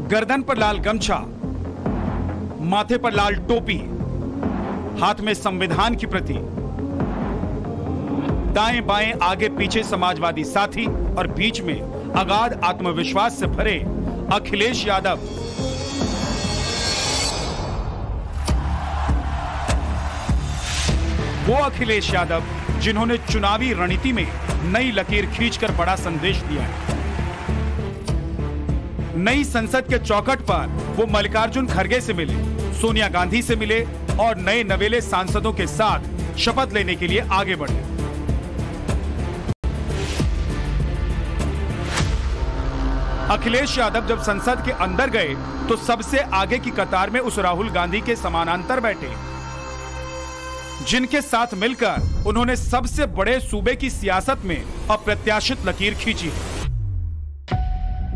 गर्दन पर लाल गमछा, माथे पर लाल टोपी, हाथ में संविधान की प्रति, दाएं बाएं आगे पीछे समाजवादी साथी और बीच में अगाध आत्मविश्वास से भरे अखिलेश यादव। वो अखिलेश यादव जिन्होंने चुनावी रणनीति में नई लकीर खींचकर बड़ा संदेश दिया है। नई संसद के चौखट पर वो मल्लिकार्जुन खड़गे से मिले, सोनिया गांधी से मिले और नए नवेले सांसदों के साथ शपथ लेने के लिए आगे बढ़े। अखिलेश यादव जब संसद के अंदर गए तो सबसे आगे की कतार में उस राहुल गांधी के समानांतर बैठे, जिनके साथ मिलकर उन्होंने सबसे बड़े सूबे की सियासत में अप्रत्याशित लकीर खींची।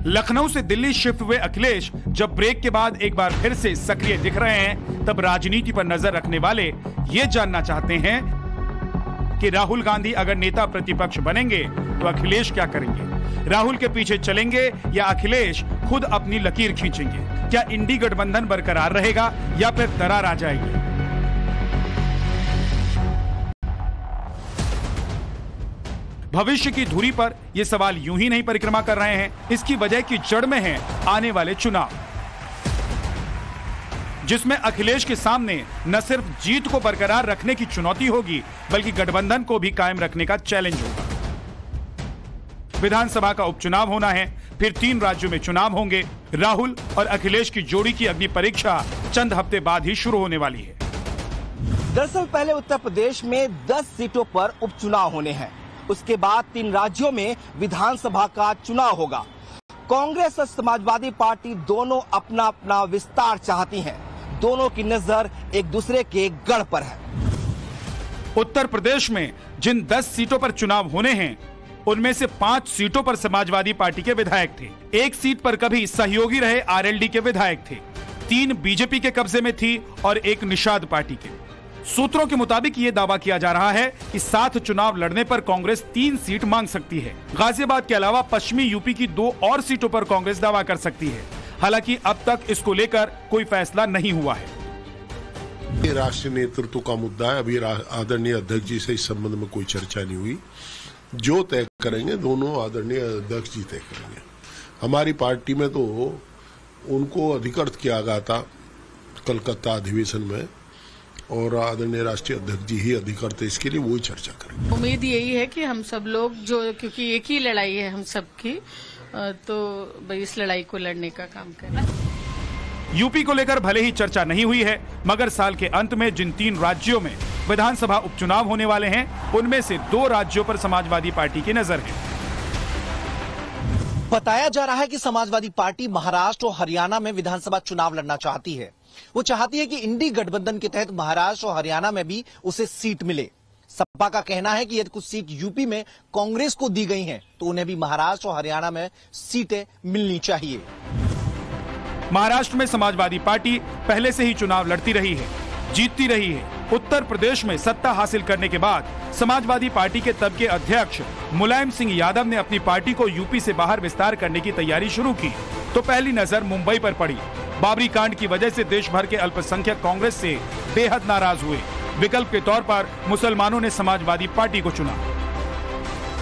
लखनऊ से दिल्ली शिफ्ट हुए अखिलेश जब ब्रेक के बाद एक बार फिर से सक्रिय दिख रहे हैं, तब राजनीति पर नजर रखने वाले ये जानना चाहते हैं कि राहुल गांधी अगर नेता प्रतिपक्ष बनेंगे तो अखिलेश क्या करेंगे? राहुल के पीछे चलेंगे या अखिलेश खुद अपनी लकीर खींचेंगे? क्या इंडी गठबंधन बरकरार रहेगा या फिर दरार आ जाएगी? भविष्य की धुरी पर ये सवाल यूं ही नहीं परिक्रमा कर रहे हैं। इसकी वजह की जड़ में है आने वाले चुनाव, जिसमें अखिलेश के सामने न सिर्फ जीत को बरकरार रखने की चुनौती होगी, बल्कि गठबंधन को भी कायम रखने का चैलेंज होगा। विधानसभा का उपचुनाव होना है, फिर 3 राज्यों में चुनाव होंगे। राहुल और अखिलेश की जोड़ी की अग्नि परीक्षा चंद हफ्ते बाद ही शुरू होने वाली है। दरअसल पहले उत्तर प्रदेश में 10 सीटों पर उपचुनाव होने हैं, उसके बाद 3 राज्यों में विधानसभा का चुनाव होगा। कांग्रेस और समाजवादी पार्टी दोनों अपना अपना विस्तार चाहती हैं। दोनों की नजर एक दूसरे के गढ़ पर है। उत्तर प्रदेश में जिन 10 सीटों पर चुनाव होने हैं, उनमें से 5 सीटों पर समाजवादी पार्टी के विधायक थे। 1 सीट पर कभी सहयोगी रहे आरएलडी के विधायक थे। 3 बीजेपी के कब्जे में थी और 1 निषाद पार्टी के। सूत्रों के मुताबिक ये दावा किया जा रहा है कि 7 चुनाव लड़ने पर कांग्रेस 3 सीट मांग सकती है। गाजियाबाद के अलावा पश्चिमी यूपी की 2 और सीटों पर कांग्रेस दावा कर सकती है। हालांकि अब तक इसको लेकर कोई फैसला नहीं हुआ है। ये राष्ट्रीय नेतृत्व का मुद्दा है। अभी आदरणीय अध्यक्ष जी से इस संबंध में कोई चर्चा नहीं हुई। जो तय करेंगे दोनों आदरणीय अध्यक्ष जी तय करेंगे। हमारी पार्टी में तो उनको अधिकृत किया गया था कलकत्ता अधिवेशन में, और आदरणीय राष्ट्रीय अध्यक्ष जी ही अधिकृत है, इसके लिए वही चर्चा करेंगे। उम्मीद यही है कि हम सब लोग जो, क्योंकि एक ही लड़ाई है हम सबकी, तो भाई इस लड़ाई को लड़ने का काम करें। यूपी को लेकर भले ही चर्चा नहीं हुई है, मगर साल के अंत में जिन 3 राज्यों में विधानसभा उपचुनाव होने वाले हैं, उनमें से 2 राज्यों पर समाजवादी पार्टी की नजर है। बताया जा रहा है कि समाजवादी पार्टी महाराष्ट्र और हरियाणा में विधानसभा चुनाव लड़ना चाहती है। वो चाहती है कि इंडी गठबंधन के तहत महाराष्ट्र और हरियाणा में भी उसे सीट मिले। सपा का कहना है कि यदि कुछ सीट यूपी में कांग्रेस को दी गई हैं, तो उन्हें भी महाराष्ट्र और हरियाणा में सीटें मिलनी चाहिए। महाराष्ट्र में समाजवादी पार्टी पहले से ही चुनाव लड़ती रही है, जीतती रही है। उत्तर प्रदेश में सत्ता हासिल करने के बाद समाजवादी पार्टी के तब के अध्यक्ष मुलायम सिंह यादव ने अपनी पार्टी को यूपी से बाहर विस्तार करने की तैयारी शुरू की, तो पहली नजर मुंबई पर पड़ी। बाबरी कांड की वजह से देश भर के अल्पसंख्यक कांग्रेस से बेहद नाराज हुए। विकल्प के तौर पर मुसलमानों ने समाजवादी पार्टी को चुना।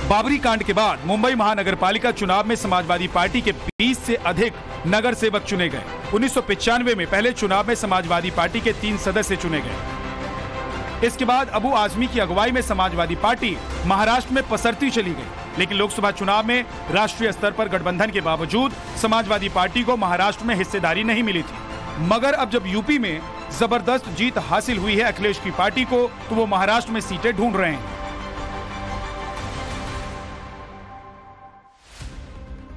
बाबरी कांड के बाद मुंबई महानगर पालिका चुनाव में समाजवादी पार्टी के 20 से अधिक नगर सेवक चुने गए। 1995 में पहले चुनाव में समाजवादी पार्टी के 3 सदस्य चुने गए। इसके बाद अबू आजमी की अगुवाई में समाजवादी पार्टी महाराष्ट्र में पसरती चली गई, लेकिन लोकसभा चुनाव में राष्ट्रीय स्तर पर गठबंधन के बावजूद समाजवादी पार्टी को महाराष्ट्र में हिस्सेदारी नहीं मिली थी। मगर अब जब यूपी में जबरदस्त जीत हासिल हुई है अखिलेश की पार्टी को, तो वो महाराष्ट्र में सीटें ढूंढ रहे हैं।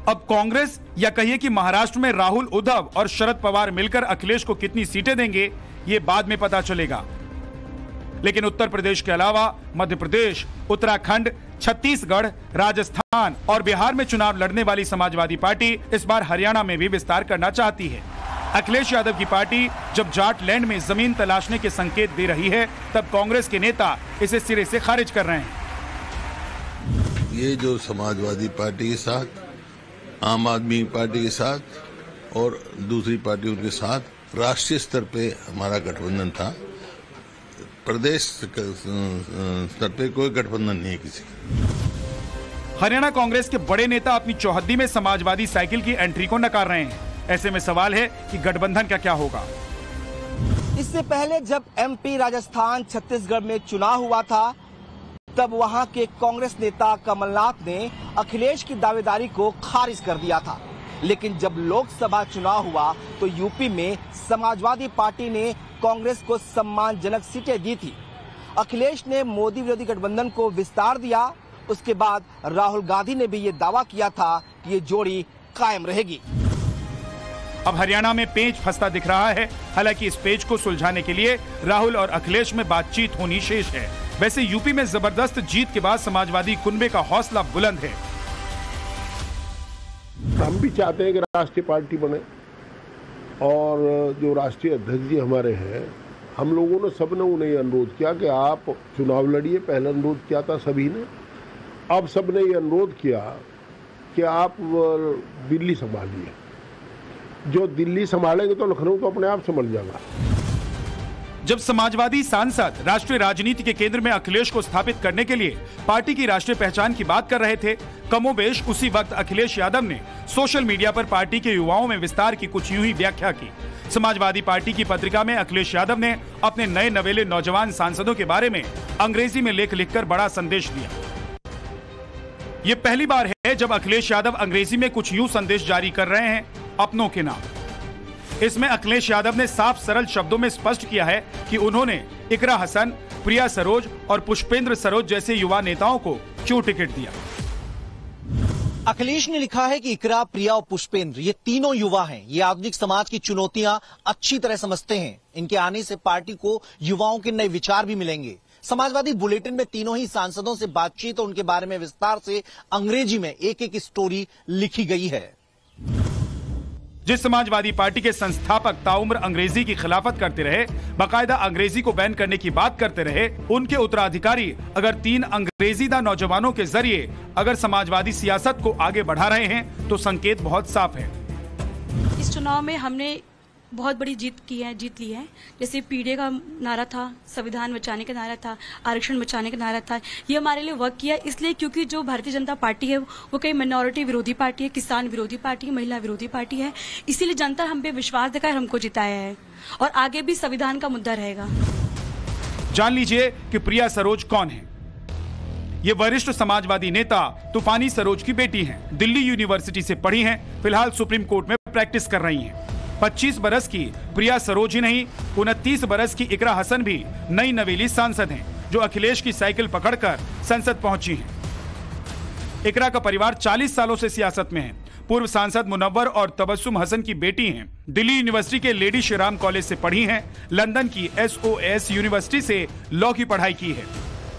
अब कांग्रेस या कहिए कि महाराष्ट्र में राहुल, उद्धव और शरद पवार मिलकर अखिलेश को कितनी सीटें देंगे, ये बाद में पता चलेगा। लेकिन उत्तर प्रदेश के अलावा मध्य प्रदेश, उत्तराखंड, छत्तीसगढ़, राजस्थान और बिहार में चुनाव लड़ने वाली समाजवादी पार्टी इस बार हरियाणा में भी विस्तार करना चाहती है। अखिलेश यादव की पार्टी जब जाट लैंड में जमीन तलाशने के संकेत दे रही है, तब कांग्रेस के नेता इसे सिरे से खारिज कर रहे हैं। ये जो समाजवादी पार्टी के साथ, आम आदमी पार्टी के साथ और दूसरी पार्टी उनके साथ। राष्ट्रीय स्तर पे हमारा गठबंधन था, प्रदेश स्तर पे कोई गठबंधन नहीं है किसी। हरियाणा कांग्रेस के बड़े नेता अपनी चौहद्दी में समाजवादी साइकिल की एंट्री को नकार रहे हैं। ऐसे में सवाल है कि गठबंधन का क्या होगा। इससे पहले जब एमपी, राजस्थान, छत्तीसगढ़ में चुनाव हुआ था, तब वहां के कांग्रेस नेता कमलनाथ ने अखिलेश की दावेदारी को खारिज कर दिया था। लेकिन जब लोकसभा चुनाव हुआ तो यूपी में समाजवादी पार्टी ने कांग्रेस को सम्मानजनक सीटें दी थी। अखिलेश ने मोदी विरोधी गठबंधन को विस्तार दिया। उसके बाद राहुल गांधी ने भी ये दावा किया था कि ये जोड़ी कायम रहेगी। अब हरियाणा में पेंच फंसता दिख रहा है। हालांकि इस पेंच को सुलझाने के लिए राहुल और अखिलेश में बातचीत होनी शेष है। वैसे यूपी में जबरदस्त जीत के बाद समाजवादी कुनबे का हौसला बुलंद है। हम भी चाहते हैं कि राष्ट्रीय पार्टी बने और जो राष्ट्रीय अध्यक्ष जी हमारे हैं, हम लोगों ने सबने उन्हें अनुरोध किया कि आप चुनाव लड़िए। पहले अनुरोध किया था सभी ने, अब सबने ये अनुरोध किया कि आप दिल्ली संभालिए। जो दिल्ली संभालेंगे तो लखनऊ तो अपने आप संभल जाएगा। जब समाजवादी सांसद राष्ट्रीय राजनीति के केंद्र में अखिलेश को स्थापित करने के लिए पार्टी की राष्ट्रीय पहचान की बात कर रहे थे, कमोबेश उसी वक्त अखिलेश यादव ने सोशल मीडिया पर पार्टी के युवाओं में विस्तार की कुछ यूं ही व्याख्या की। समाजवादी पार्टी की पत्रिका में अखिलेश यादव ने अपने नए नवेले नौजवान सांसदों के बारे में अंग्रेजी में लेख लिखकर बड़ा संदेश दिया। ये पहली बार है जब अखिलेश यादव अंग्रेजी में कुछ यूं संदेश जारी कर रहे हैं अपनों के नाम। इसमें अखिलेश यादव ने साफ सरल शब्दों में स्पष्ट किया है कि उन्होंने इकरा हसन, प्रिया सरोज और पुष्पेंद्र सरोज जैसे युवा नेताओं को क्यों टिकट दिया। अखिलेश ने लिखा है कि इकरा, प्रिया और पुष्पेंद्र ये तीनों युवा हैं। ये आधुनिक समाज की चुनौतियां अच्छी तरह समझते हैं। इनके आने से पार्टी को युवाओं के नए विचार भी मिलेंगे। समाजवादी बुलेटिन में तीनों ही सांसदों से बातचीत और उनके बारे में विस्तार से अंग्रेजी में एक एक स्टोरी लिखी गई है। जिस समाजवादी पार्टी के संस्थापक ताउम्र अंग्रेजी की खिलाफत करते रहे, बाकायदा अंग्रेजी को बैन करने की बात करते रहे, उनके उत्तराधिकारी अगर 3 अंग्रेजीदा नौजवानों के जरिए अगर समाजवादी सियासत को आगे बढ़ा रहे हैं तो संकेत बहुत साफ है। इस चुनाव में हमने बहुत बड़ी जीत ली है। जैसे पीढ़ी का नारा था, संविधान बचाने का नारा था, आरक्षण बचाने का नारा था। ये हमारे लिए वर्क किया इसलिए क्योंकि जो भारतीय जनता पार्टी है वो कई माइनॉरिटी विरोधी पार्टी है, किसान विरोधी पार्टी है, महिला विरोधी पार्टी है। इसीलिए जनता हम पे विश्वास दिखाकर हमको जिताया है और आगे भी संविधान का मुद्दा रहेगा। जान लीजिए कि प्रिया सरोज कौन है। ये वरिष्ठ समाजवादी नेता तूफानी सरोज की बेटी हैं। दिल्ली यूनिवर्सिटी से पढ़ी हैं। फिलहाल सुप्रीम कोर्ट में प्रैक्टिस कर रही हैं। 25 बरस की प्रिया सरोज ही नहीं, 29 बरस की इकरा हसन भी नई नवेली सांसद हैं, जो अखिलेश की साइकिल पकड़कर संसद पहुंची हैं। इकरा का परिवार 40 सालों से सियासत में है। पूर्व सांसद मुनव्वर और तबस्सुम हसन की बेटी हैं। दिल्ली यूनिवर्सिटी के लेडी श्रीराम कॉलेज से पढ़ी हैं। लंदन की SOAS यूनिवर्सिटी से लॉ की पढ़ाई की है।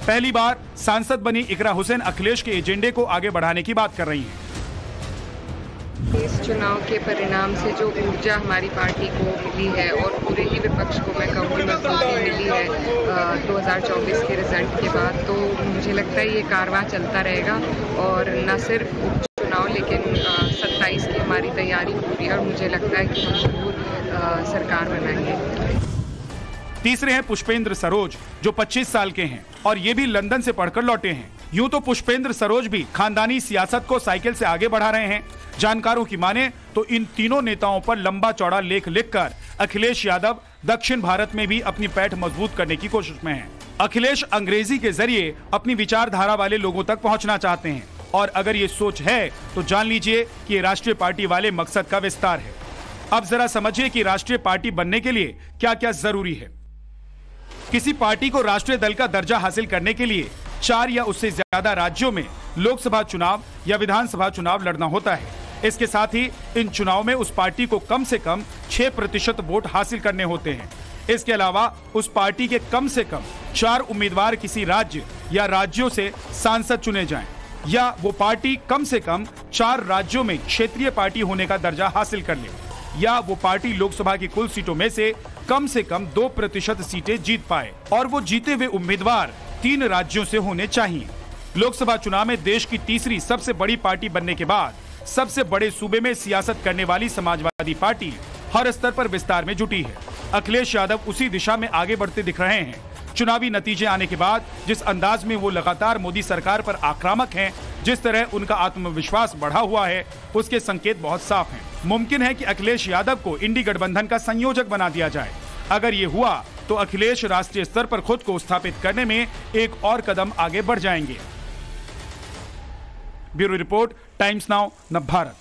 पहली बार सांसद बनी इकरा हुसैन अखिलेश के एजेंडे को आगे बढ़ाने की बात कर रही हैं। इस चुनाव के परिणाम से जो ऊर्जा हमारी पार्टी को मिली है और पूरे ही विपक्ष को मैं कहूँगी मजबूती मिली है 2024 के रिजल्ट के बाद, तो मुझे लगता है ये कारवां चलता रहेगा और न सिर्फ उपचुनाव लेकिन 27 की हमारी तैयारी पूरी है और मुझे लगता है कि हम जरूर सरकार बनाएंगे। तीसरे हैं पुष्पेंद्र सरोज, जो 25 साल के हैं और ये भी लंदन से पढ़कर लौटे हैं। यूं तो पुष्पेंद्र सरोज भी खानदानी सियासत को साइकिल से आगे बढ़ा रहे हैं। जानकारों की माने तो इन तीनों नेताओं पर लंबा चौड़ा लेख लिखकर अखिलेश यादव दक्षिण भारत में भी अपनी पैठ मजबूत करने की कोशिश में हैं। अखिलेश अंग्रेजी के जरिए अपनी विचारधारा वाले लोगों तक पहुंचना चाहते हैं और अगर ये सोच है तो जान लीजिए कि ये राष्ट्रीय पार्टी वाले मकसद का विस्तार है। अब जरा समझिए कि राष्ट्रीय पार्टी बनने के लिए क्या क्या जरूरी है। किसी पार्टी को राष्ट्रीय दल का दर्जा हासिल करने के लिए 4 या उससे ज्यादा राज्यों में लोकसभा चुनाव या विधानसभा चुनाव लड़ना होता है। इसके साथ ही इन चुनाव में उस पार्टी को कम से कम 6% वोट हासिल करने होते हैं। इसके अलावा उस पार्टी के कम से कम 4 उम्मीदवार किसी राज्य या राज्यों से सांसद चुने जाएं, या वो पार्टी कम से कम 4 राज्यों में क्षेत्रीय पार्टी होने का दर्जा हासिल कर ले, या वो पार्टी लोकसभा की कुल सीटों में से कम 2% सीटें जीत पाए और वो जीते हुए उम्मीदवार 3 राज्यों से होने चाहिए। लोकसभा चुनाव में देश की तीसरी सबसे बड़ी पार्टी बनने के बाद सबसे बड़े सूबे में सियासत करने वाली समाजवादी पार्टी हर स्तर पर विस्तार में जुटी है। अखिलेश यादव उसी दिशा में आगे बढ़ते दिख रहे हैं। चुनावी नतीजे आने के बाद जिस अंदाज में वो लगातार मोदी सरकार पर आक्रामक हैं, जिस तरह उनका आत्मविश्वास बढ़ा हुआ है, उसके संकेत बहुत साफ हैं। मुमकिन है कि अखिलेश यादव को इंडी गठबंधन का संयोजक बना दिया जाए। अगर ये हुआ तो अखिलेश राष्ट्रीय स्तर पर खुद को स्थापित करने में एक और कदम आगे बढ़ जाएंगे। ब्यूरो रिपोर्ट, टाइम्स नाउ, नव भारत।